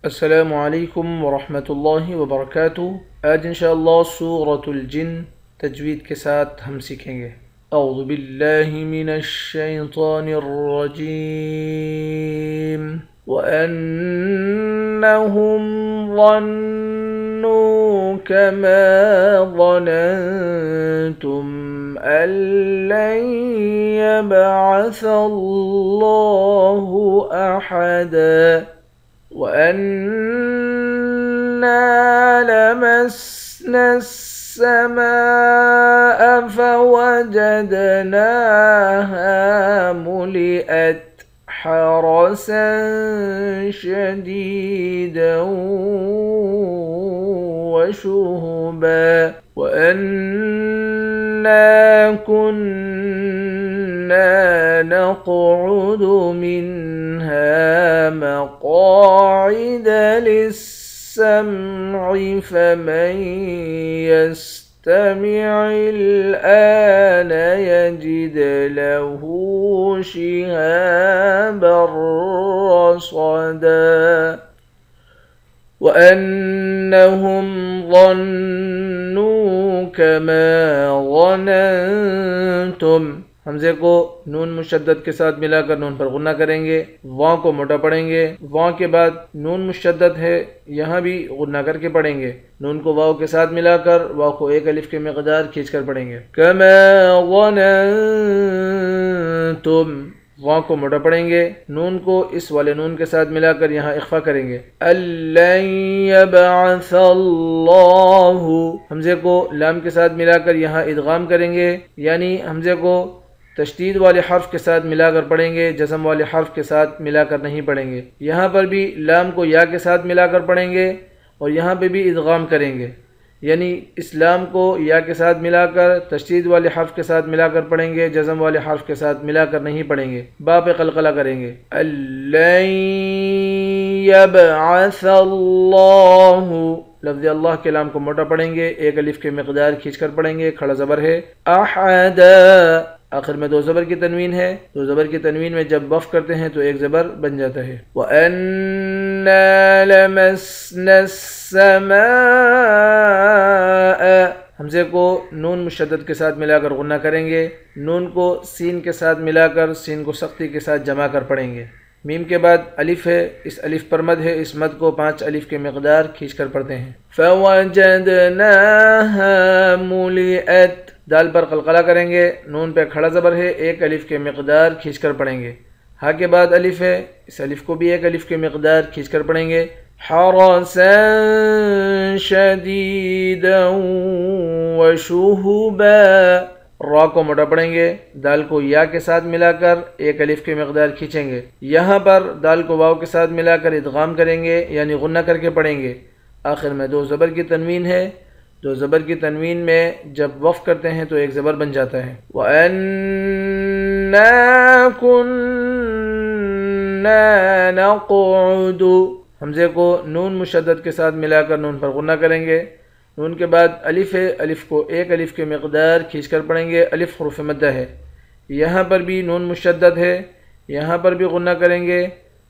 السلام علیکم ورحمۃ اللہ وبرکاتہ۔ آج انشاءاللہ سورۃ الجن تجوید کے ساتھ ہم سیکھیں گے۔ اعوذ باللہ من الشیطان الرجیم وَأَنَّهُمْ ظَنُّوا كَمَا ظَنَنْتُمْ أَن لَّن يَبْعَثَ اللَّهُ أَحَدًا وَأَنَّا لَمَسْنَا السَّمَاءَ فَوَجَدْنَاهَا مُلِئَتْ حَرَسًا شَدِيدًا وَشُهُبًا وَأَنَّا كُنَّا نَقْعُدُ مِنْهَا مَقَاعِدَ لِلسَّمْعِ فَمَن يَسْتَمِعِ الْآنَ يَجِدْ لَهُ شِهَابًا رَّصَدًا وَأَنَّهُمْ ظَنُّوا كَمَا ظَنَنْتُمْ۔ حمزے کو نون مشدد کے ساتھ ملا کر نون پر غنہ کریں گے، واں کو موٹا پڑھیں گے، واں کے بعد نون مشدد ہے یہاں بھی غنہ کر کے پڑھیں گے، نون کو واو کے ساتھ ملا کر واو کو ایک الف کے مقدار کھینچ کر پڑھیں گے۔ کما ظننتم، واں کو موٹا پڑھیں گے، نون کو اس والے نون کے ساتھ ملا کر یہاں اخفا کریں گے۔ الَّن يَبْعَثَ اللَّهُ، حمزے کو لام کے ساتھ ملا کر یہاں ادغام کریں گے، یعنی حمزے کو تشدید والے حرف کے ساتھ ملا کر پڑھیں گے، جزم والے حرف کے ساتھ ملا کر نہیں پڑھیں گے۔ یہاں پر بھی لام کو یا کے ساتھ ملا کر پڑھیں گے اور یہاں پہ بھی ادغام کریں گے، یعنی اسلام کو یا کے ساتھ ملا کر تشدید والے حرف کے ساتھ ملا کر پڑھیں گے، جزم والے حرف کے ساتھ ملا کر نہیں پڑھیں گے، با پہ قلقلہ کریں گے۔ الَّن يَبْعَثَ اللَّهُ، لفظ اللہ کے لام کو موٹا پڑھیں گے، ایک الف کے مقدار کھینچ کر پڑھیں گے، کھڑا زبر ہے۔ احدا، آخر میں دو زبر کی تنوین ہے، دو زبر کی تنوین میں جب وقف کرتے ہیں تو ایک زبر بن جاتا ہے۔ وَأَنَّا لَمَسْنَا السَّمَاءَ، حمزے کو نون مشدد کے ساتھ ملا کر غنہ کریں گے، نون کو سین کے ساتھ ملا کر سین کو سختی کے ساتھ جمع کر پڑھیں گے۔ میم کے بعد الف ہے، اس الف پر مد ہے، اس مد کو 5 الف کے مقدار کھینچ کر پڑھتے ہیں۔ فَوَجَدْنَاهَا مُلِئَتْ، دال پر قلقلہ کریں گے، نون پہ کھڑا زبر ہے، ایک الف کے مقدار کھینچ کر پڑھیں گے۔ ہا کے بعد الف ہے، اس الف کو بھی ایک الف کے مقدار کھینچ کر پڑھیں گے۔ حَرَسًا شَدِيدًا وَشُهُبًا، را کو موٹا پڑھیں گے، دال کو یا کے ساتھ ملا کر ایک الف کے مقدار کھینچیں گے، یہاں پر دال کو واو کے ساتھ ملا کر ادغام کریں گے، یعنی غنہ کر کے پڑھیں گے۔ آخر میں دو زبر کی تنوین ہے، دو زبر کی تنوین میں جب وقف کرتے ہیں تو ایک زبر بن جاتا ہے۔ وَأَنَّا كُنَّا نَقْعُدُ، حمزے کو نون مشدد کے ساتھ ملا کر نون پر غنہ کریں گے، نون کے بعد الف ہے، الف کو ایک الف کے مقدار کھینچ کر پڑھیں گے، الف حروف مدہ ہے، یہاں پر بھی نون مشدد ہے، یہاں پر بھی غنہ کریں گے،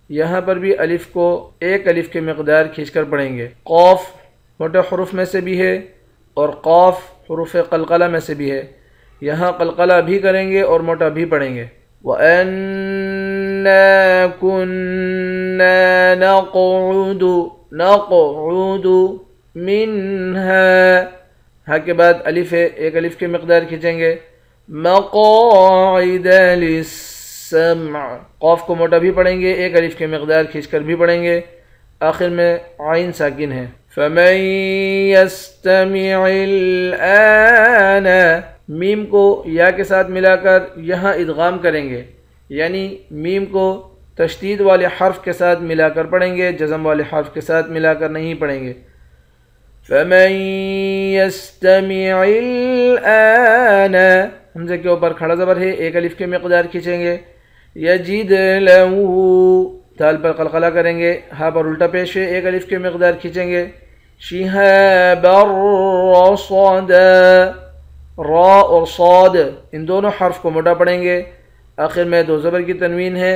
یہاں پر بھی الف کو ایک الف کے مقدار کھینچ کر پڑھیں گے۔ قاف موٹے حروف میں سے بھی ہے اور قاف حروف قلقلہ میں سے بھی ہے، یہاں قلقلہ بھی کریں گے اور موٹا بھی پڑھیں گے۔ وَأَنَّا كُنَّا نَقْعُدُ مِنْهَا، ہا کے بعد الف ہے، ایک الف کے مقدار کھینچیں گے۔ مَقَاعِدَ لِلسَّمْعِ، قاف کو موٹا بھی پڑھیں گے، ایک الف کے مقدار کھینچ کر بھی پڑھیں گے، آخر میں عین ساکن ہے۔ فَمَن يَسْتَمِعِ الْآنَ، میم کو یا کے ساتھ ملا کر یہاں ادغام کریں گے، یعنی میم کو تشدید والے حرف کے ساتھ ملا کر پڑھیں گے، جزم والے حرف کے ساتھ ملا کر نہیں پڑھیں گے۔ فَمَن يَسْتَمِعِ الْآنَ، حمزے کے اوپر کھڑا زبر ہے، ایک الف کے مقدار کھینچیں گے۔ یجد لَهُ، دال پر قلقلہ کریں گے، ہا پر الٹا پیش ہے، ایک الف کے مقدار کھینچیں گے۔ شِهَابًا رَّصَدًا، را اور صاد ان دونوں حرف کو موٹا پڑھیں گے، آخر میں دو زبر کی تنوین ہے،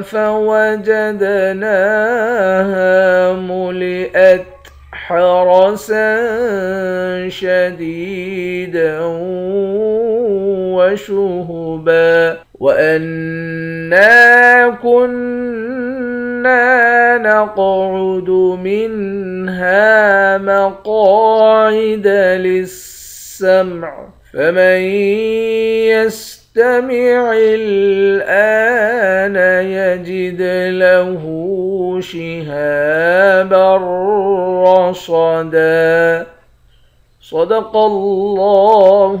فوجدناها ملئت حرسا شديدا وشهبا وأنا كنا نقعد منها مقاعد للسمع فمن يستمع الآن يجد له شهابا رصدا صدق الله